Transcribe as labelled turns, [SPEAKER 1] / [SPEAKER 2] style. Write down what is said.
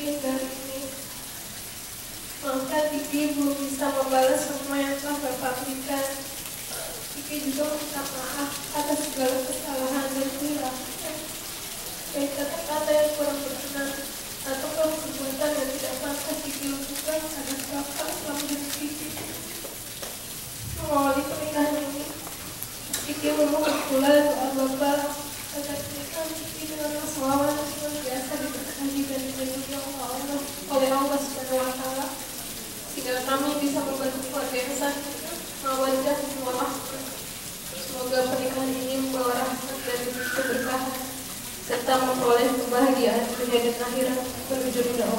[SPEAKER 1] hingga ini. Maafkan Kiki belum bisa membalas semua yang telah Bapak berikan. Kiki juga minta maaf atas segala kesalahan dan kejahatan, baik kata-kata yang kurang berkenan atau perbuatan yang tidak pantas Kiki lakukan atas Bapak selama hidup Kiki. Mengawali pernikahan ini, Kiki memohon pula doa Bapak agar pernikahan Kiki dengan Mas Wawan senantiasa diberkahi dan dilindungi oleh Allah Subhanahu wa Ta'ala, sehingga kami bisa membantu keluarga yang sakit mewajah semua rahmat. Semoga pernikahan ini membawa rahmat dan keberkahan serta memperoleh kebahagiaan dunia dan akhirat berujung ridha Allah.